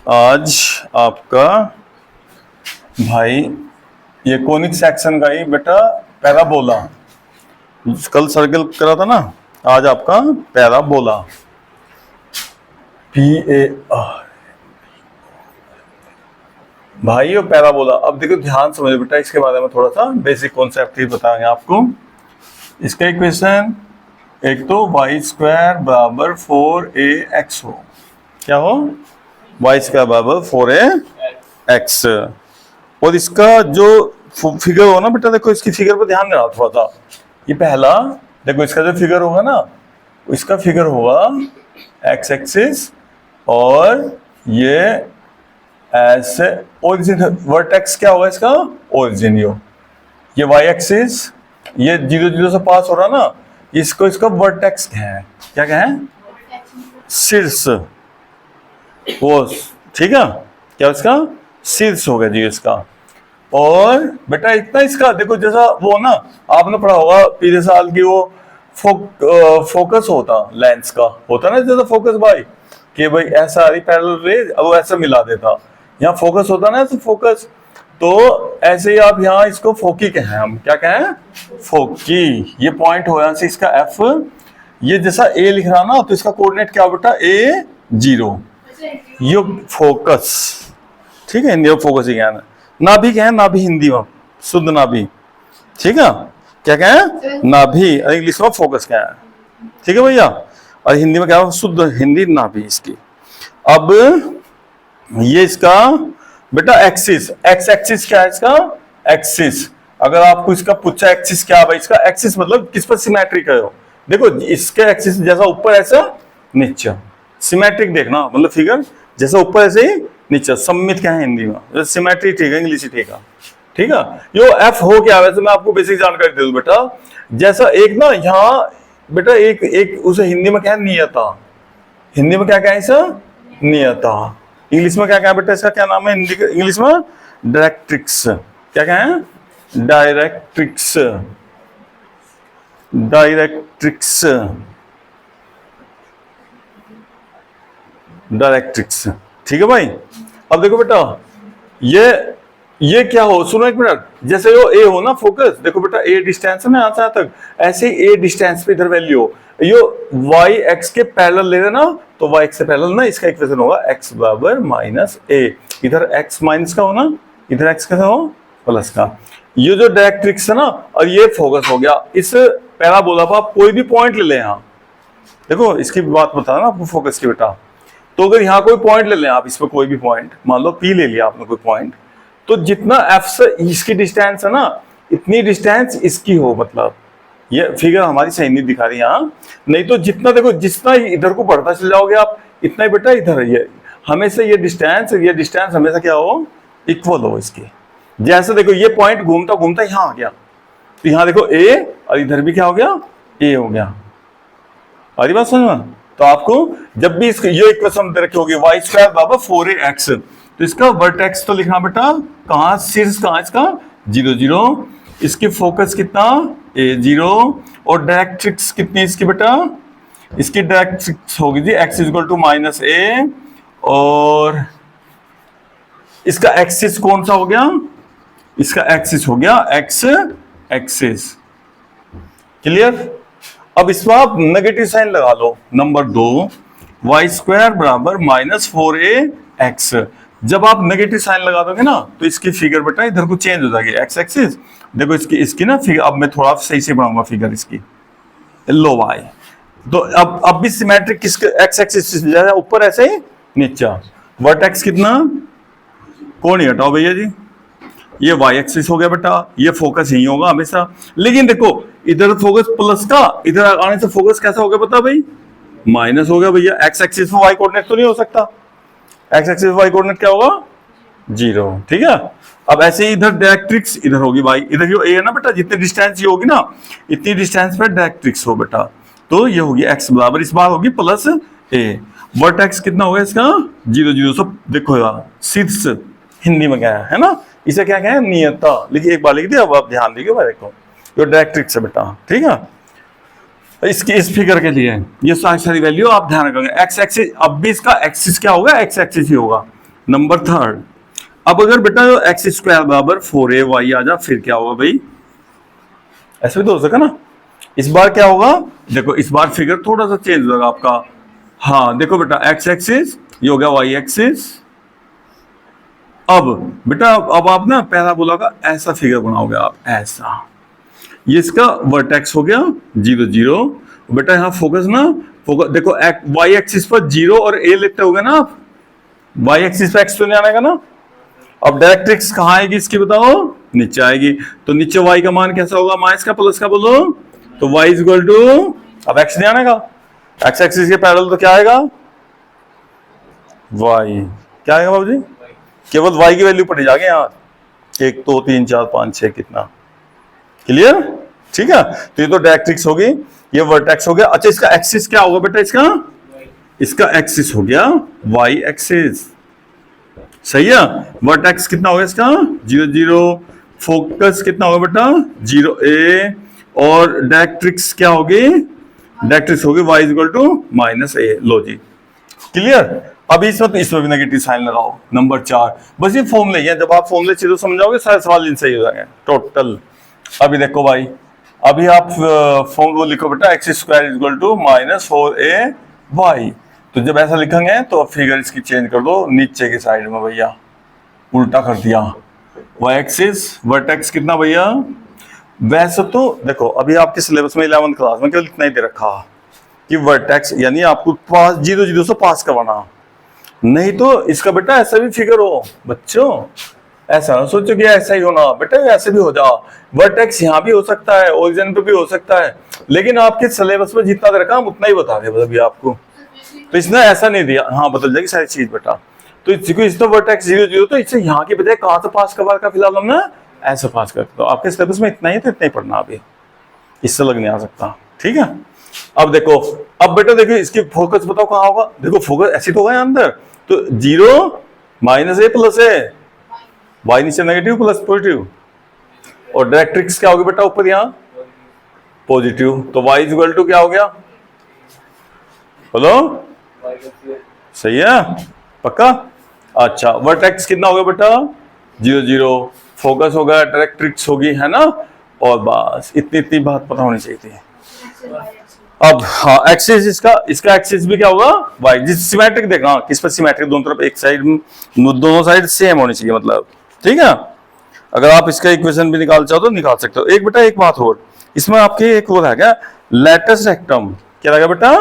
आज आपका भाई ये कोनिक सेक्शन का ही बेटा पैराबोला, कल सर्कल करा था ना, आज आपका पैराबोला PAR भाई और पैराबोला। अब देखो ध्यान समझो बेटा, इसके बारे में थोड़ा सा बेसिक कॉन्सेप्ट ही बताएंगे आपको। इसका इक्वेशन एक तो वाई स्क्वायर बराबर 4ax हो, क्या हो, वाई स्क्वायर बराबर 4ax, और इसका जो फिगर हो ना बेटा, देखो इसकी फिगर पर ध्यान देना थोड़ा सा। ये पहला देखो, इसका जो फिगर होगा ना, इसका फिगर होगा एक्स एक्सिस, और ये ऐसे ओरिजिन, वर्टेक्स क्या होगा इसका, ओरिजिन। ये वाई एक्सिस, ये 0 0 से पास हो रहा ना, इसको इसका वर्टेक्स है, क्या कहें, शीर्ष, वो ठीक है, क्या इसका शीर्ष हो गया जी इसका। और बेटा इतना इसका देखो, जैसा वो ना आपने पढ़ा होगा पिछले साल की वो फोकस होता लेंस का, होता ना जैसा फोकस भाई, कि भाई ऐसा आ रही पैरेलल रेज, अब वो ऐसा मिला देता, यहाँ फोकस होता ना ऐसे फोकस, तो ऐसे ही आप यहाँ इसको फोकी कहें, हम क्या कहें, फोकी। ये पॉइंट हो यहाँ से इसका एफ, ये जैसा ए लिख रहा ना, तो इसका कोऑर्डिनेट क्या बेटा, A0, ये फोकस, ठीक है, हिंदी में फोकस ही कहना, नाभि कहें, नाभि हिंदी में शुद्ध नाभि, ठीक है, क्या कहें, नाभि, इंग्लिश में फोकस कहें, ठीक है भैया, और हिंदी में क्या, शुद्ध हिंदी नाभि इसकी। अब ये इसका बेटा एक्सिस, एक्स एक्सिस क्या है इसका, एक्सिस। अगर आपको इसका पूछा एक्सिस क्या है भाई, इसका एक्सिस मतलब किस पर सिमेट्रिक है हो, देखो इसके एक्सिस जैसा ऊपर ऐसा नीचे, सिमेट्रिक देखना मतलब फिगर जैसा ऊपर ऐसे ही नीचे, सममित क्या है हिंदी में, सिमेट्रिक ठीक है, इंग्लिश ही ठीक है, ठीक है। यो एफ हो क्या, वैसे मैं आपको बेसिक जानकारी दे दूं बेटा, जैसा एक ना यहाँ बेटा एक उसे हिंदी में क्या है, नियता, हिंदी में क्या क्या है इसे, नियता, इंग्लिश में क्या क्या है बेटा, इसका क्या नाम है हिंदी इंग्लिश में, डायरेक्ट्रिक्स, क्या क्या है, डायरेक्ट्रिक्स, डायरेक्ट्रिक्स, डायरेक्ट्रिक्स, ठीक है भाई। अब देखो बेटा, ये क्या हो, सुनो एक मिनट, जैसे यो ए हो ना फोकस, देखो बेटा ए डिस्टेंस है ना यहाँ से यहाँ तक, ऐसे ही ए डिस्टेंस पे इधर वैल्यू हो, यो वाई एक्स के पैरेलल ले लेना, तो वाई एक्स से पैरेलल ना, इसका इक्वेशन होगा एक्स बराबर -a, इधर एक्स माइनस का हो ना, इधर एक्स का हो प्लस का। ये जो डायरेक्ट्रिक्स है ना, और ये फोकस हो गया, इस पैराबोला पर आप कोई भी पॉइंट ले लें यहाँ, देखो इसकी बात बता ना आपको फोकस की बेटा, तो अगर यहाँ कोई पॉइंट ले लें आप, इस पर कोई भी पॉइंट, मान लो P ले लिया आपने कोई पॉइंट, तो जितना F से इसकी डिस्टेंस है ना, इतनी डिस्टेंस इसकी हो, मतलब ये फिगर हमारी सही नहीं दिखा रही यहाँ, नहीं तो जितना देखो, जितना इधर को बढ़ता चले जाओगे आप, इतना ही बेटा इधर है, ये हमेशा ये डिस्टेंस हमेशा क्या हो, इक्वल हो इसकी। जैसे देखो ये पॉइंट घूमता घूमता यहाँ आ गया, तो यहाँ देखो A, और इधर भी क्या हो गया, A हो गया, आरी बात समझ में। तो आपको जब भी इसको ये इक्वेशन दे रखी होगी वाई स्क्वायर बराबर 4ax, तो इसका वर्टेक्स तो लिखना बेटा, कहां शीर्ष कहां इसका 0 0, इसकी फोकस कितना A0, और डायरेक्ट्रिक्स कितनी इसकी बेटा, इसकी डायरेक्ट्रिक्स होगी जी x = -a, और इसका एक्सिस कौन सा हो गया, इसका एक्सिस हो गया x एक्सिस, क्लियर। अब इसमें आप नेगेटिव साइन लगा लो, नंबर 2 वाई स्क्वायर बराबर -4ax, जब आप नेगेटिव साइन लगा दोगे ना, तो इसकी फिगर बेटा इधर को चेंज हो जाएगी, एक्स एक्सिस, देखो इसकी ना फिगर, अब मैं थोड़ा सही से बनाऊंगा फिगर इसकी, लो वाई, तो अब भी सिमेट्रिक किसके, एक्स एक्सिस ऊपर ऐसे ही नीचे, वर्टेक्स कितना, कौन ही हटाओ भैया जी, ये वाई एक्सिस हो गया बेटा, ये फोकस यही होगा हमेशा, लेकिन देखो इधर फोकस प्लस का, इधर आने से फोकस कैसा हो गया पता भाई, माइनस हो गया भैया, एक्स एक्सिस में वाई कोऑर्डिनेट तो नहीं हो सकता, एक्स एक्सिस में वाई कोऑर्डिनेट क्या होगा 0, ठीक है। अब ऐसे ही इधर डायरेक्ट्रिक्स इधर होगी भाई, इधर जो ए है ना बेटा, जितनी डिस्टेंस ये होगी ना, इतनी डिस्टेंस पर डायरेक्ट्रिक्स हो बेटा, तो ये होगी एक्स बराबर, इस बार होगी +a, वर्टेक्स कितना होगा इसका 0 0, सब देखो यार शीर्ष हिंदी में क्या है ना, इसे क्या कहें, नियता, लेकिन एक बार लिख दिया, अब आप ध्यान दीजिए भाई, देखो जो डायरेक्ट्रिक्स है बेटा, ठीक है। इसकी इस फिगर के लिए ये सारी वैल्यू आप ध्यान रखोगे, एक्स एक्सिस, अब भी इसका एक्सिस क्या होगा, एक्स एक्सिस ही होगा, नंबर थर्ड, अब अगर बेटा एक्स स्क्वायर बराबर 4ay आ जा, फिर क्या होगा भाई? ऐसे भी तो हो सका ना। इस बार क्या होगा? देखो इस बार फिगर थोड़ा सा चेंज होगा आपका। हाँ देखो बेटा, एक्स एक्सिस ये हो गया वाई एक्सिस। अब बेटा अब आप ना पहला बोला होगा ऐसा फिगर बनाओगे आप, ऐसा। ये इसका वर्टेक्स हो गया 0 0। बेटा यहाँ फोकस ना, फोकस देखो वाई एक्सिस पर 0 और a लेते होगे ना आप, वाई एक्सिस पर एक्स तो नहीं आने का ना। अब डायरेक्ट्रिक्स कहाँ आएगी इसकी बताओ? नीचे आएगी। तो नीचे y का मान कैसा होगा? माइनस का प्लस का बोलो। तो y इज इक्वल टू, अब x नहीं आने का, x एक्सिस के पैरेलल तो क्या आएगा? y क्या आएगा बाबूजी? केवल y की वैल्यू पड़ी जाएगी यहाँ, 1 2 3 4 5 6 कितना, क्लियर? ठीक है, तो ये तो डायरेक्ट्रिक्स होगी, ये वर्टेक्स हो गया। अच्छा इसका एक्सिस क्या होगा बेटा? इसका एक्सिस हो गया y एक्सिस, सही है। वर्टेक्स कितना होगा इसका? 0 0। फोकस कितना होगा बेटा? 0 a। और डायरेक्ट्रिक्स क्या होगी? डायरेक्ट्रिक्स होगी y is equal to minus a। लो जी, क्लियर। अभी इसमें भी नेगेटिव साइन लगाओ। नंबर 4, बस ये फॉर्मूले हैं, जब आप फॉर्मूले चीजों समझाओगे सारे सवाल इनसे ही हो जाएंगे टोटल। अभी देखो भाई, अभी आप फॉर्मूला लिखो बेटा, x square is equal to minus 4ay। तो जब ऐसा लिखेंगे तो फिगर इसकी चेंज कर दो नीचे की साइड में भैया, उल्टा कर दिया। वाई एक्सिस वर्टेक्स कितना भैया? वैसे तो देखो अभी आपके सिलेबस में 11th क्लास में केवल इतना ही दे रखा कि वर्टेक्स यानी आपको पास 0 0 से पास करवाना, नहीं तो इसका बेटा ऐसा भी फिगर हो बच्चों। ऐसा ना सोचो कि ऐसा ही होना, बेटा ऐसे भी हो जा। वर्टेक्स यहाँ भी हो सकता है, ओरिजिन पे भी हो सकता है, लेकिन आपके सिलेबस में जितना दे रखा हम उतना ही बता रहे अभी आपको। तो इसने ऐसा नहीं दिया, हाँ बदल जाएगी सारी चीज बेटा। तो इसको वर्टेक्स 0 0, तो इससे यहाँ की बजाय कहाँ से पास करवा का फिलहाल हमने ऐसे पास कर। तो आपके सिलेबस में इतना ही है, तो इतना ही पढ़ना अभी, इससे लग नहीं आ सकता, ठीक है। अब देखो, अब बेटा देखो इसकी फोकस बताओ कहाँ होगा? देखो फोकस ऐसे तो होगा अंदर, तो 0 minus a plus a, y नीचे नेगेटिव प्लस पॉजिटिव, और डायरेक्ट्रिक्स क्या होगी बेटा ऊपर यहाँ पॉजिटिव। तो y इज इक्वल टू क्या हो गया? बोलो, सही है पक्का? अच्छा वर्टेक्स कितना हो गया बेटा? 0 0। फोकस होगा, डायरेक्ट्रिक्स होगी, है ना। और बस इतनी बात पता होनी चाहिए थी। अब हाँ एक्सिस इसका एक्सिस भी क्या होगा? वाई। जिस सिमेट्रिक देखना, किस पर सिमेट्रिक, दोनों तरफ एक साइड, दोनों साइड सेम होनी चाहिए मतलब, ठीक है। अगर आप इसका इक्वेशन भी निकाल चाहो तो निकाल सकते हो। एक बेटा एक बात और, इसमें आपके एक और है क्या? Latus rectum. क्या लगा बेटा?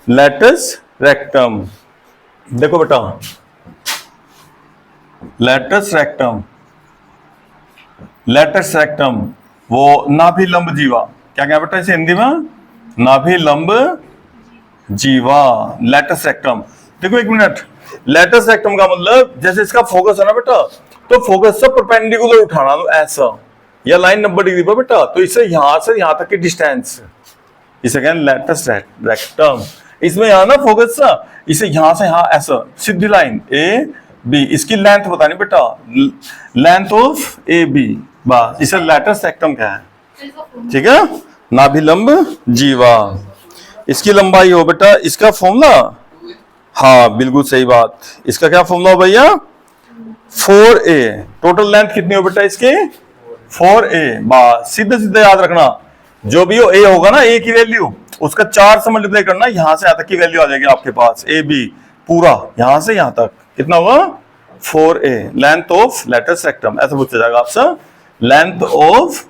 Latus rectum. देखो बेटा लैटस रेक्टम वो नाभि लंब जीवा, क्या क्या बेटा इसे हिंदी में? नाभि लंब जीवा, लैटस रेक्टम। देखो एक मिनट, लैटस रेक्टम का मतलब जैसे इसका फोकस है ना बेटा, तो फोकस से परपेंडिकुलर उठाना, तो ऐसा, या लाइन 90 डिग्री पर बेटा, तो इसे यहां से यहां तक की डिस्टेंस, इसे कहते लैटस रेक्टम। इसमें यहाँ ना फोकस था, इसे यहां से यहां ऐसा सीधी लाइन ए बी, इसकी लेंथ बतानी बेटा, लेंथ ऑफ ए बी, बस इसे लैटस रेक्टम क्या है, ठीक है। नाभिलंब जीवा, इसकी लंबाई हो बेटा, इसका फॉर्मूला, हाँ बिल्कुल सही बात, इसका क्या फॉर्मूला हो भैया? 4a। टोटल लेंथ कितनी हो बेटा इसकी? 4a। बस सीधे सीधे याद रखना, जो भी हो a होगा ना, a की वैल्यू उसका 4 से मल्टीप्लाई करना, यहां से यहां तक की वैल्यू आ जाएगी आपके पास, ए बी पूरा यहां से यहां तक कितना होगा? 4a। Length of latus rectum, ऐसा पूछा जाएगा आपसे, लेंथ ऑफ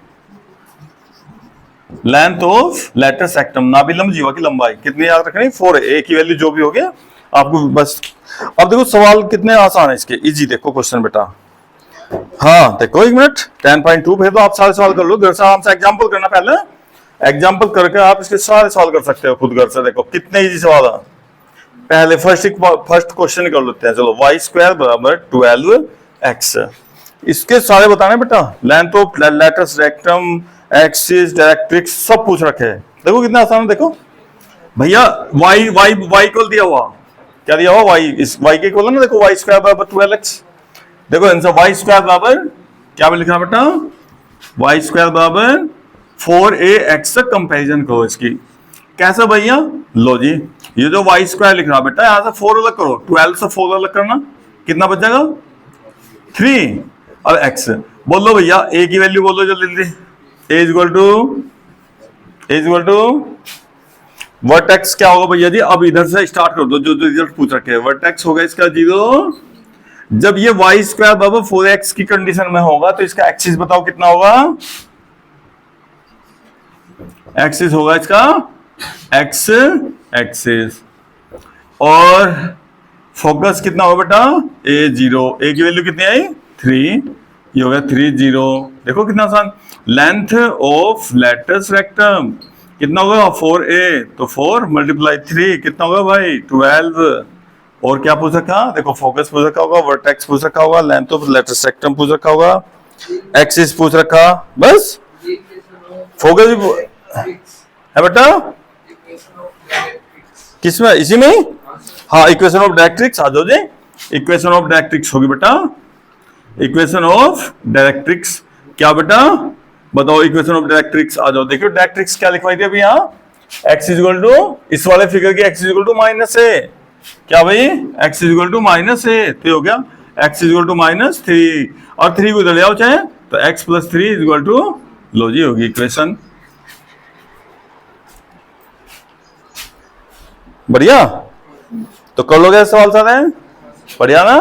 लैटस रेक्टम, नाभिलंब जीवा की लंबाई कितनी याद रखनी? 4a। a की वैल्यू जो भी हो गया आपको बस। अब देखो सवाल कितने आसान है इसके, इजी। देखो क्वेश्चन बेटा, हाँ देखो एक मिनट, 10.2 भेज दो, आप सारे सवाल कर लो घर से, आराम से एग्जाम्पल करना, पहले एग्जाम्पल करके आप इसके सारे सवाल कर सकते हो खुद घर से। देखो कितने इजी सवाल है। पहले फर्स्ट क्वेश्चन कर लेते हैं, चलो वाई स्क्वायर बराबर 12x, इसके सारे बताने बेटा, length of latus rectum, axis, directrix सब पूछ रखे हैं। देखो कितना आसान है। देखो भैया y इक्वल दिया हुआ, क्या दिया हुआ? y, इस y के इक्वल है ना, देखो y स्क्वायर बराबर 12x। देखो आंसर y स्क्वायर बराबर क्या भी लिखा बेटा? y स्क्वायर बराबर 4ax से कंपैरिजन करो इसकी, कैसा भैया? लो जी, ये जो y स्क्वायर लिख रहा बेटा, यहां से 4 अलग करो, 12 से 4 अलग करना, कितना बच जाएगा 3। अब x बोलो भैया, a की वैल्यू बोलो जल्दी जल्दी। a is equal to vertex क्या होगा भैया जी? अब इधर से स्टार्ट कर दो, जो जो रिजल्ट पूछ रखे हैं। वर्टेक्स होगा इसका 0। जब ये वाई स्क्वायर बराबर 4x की कंडीशन में होगा तो इसका एक्सिस बताओ कितना होगा? एक्सिस होगा इसका x एक्सिस। और फोकस कितना होगा बेटा? a0। a की वैल्यू कितनी आई? 3। ये होगा 3 0। देखो कितना आसान। लेंथ ऑफ लेटस रेक्टम कितना होगा? 4a। तो 4 मल्टीप्लाई 3 कितना होगा भाई? 12। और क्या पूछ रखा? देखो फोकस पूछ रखा होगा, वर्टेक्स पूछ रखा होगा, लेंथ ऑफ लेटस रेक्टम पूछ रखा होगा, एक्सिस पूछ रखा। बस फोकस भी है बेटा किसमें? इसी में। हाँ, इक्वेशन ऑफ डायरेक्ट्रिक्स आ जाओ जी। इक्वेशन ऑफ डायरेक्ट्रिक्स होगी बेटा। इक्वेशन ऑफ डायरेक्ट्रिक्स क्या बेटा? बताओ इक्वेशन ऑफ डायरेक्ट्रिक्स आ जाओ। देखियो डायरेक्ट्रिक्स क्या लिखवाई थी अभी यहाँ? x इक्वल टू, इस वाले फिगर की x इक्वल टू -a। क्या भाई? x equal to -a। तो हो गया x इक्वल टू -3 और 3 को इधर ले आओ चाहे, तो x प्लस 3 इक्वल टू, लो जी होगी इक्वेशन। बढ़िया। तो कर लोगे सवाल सारे? बढ़िया ना?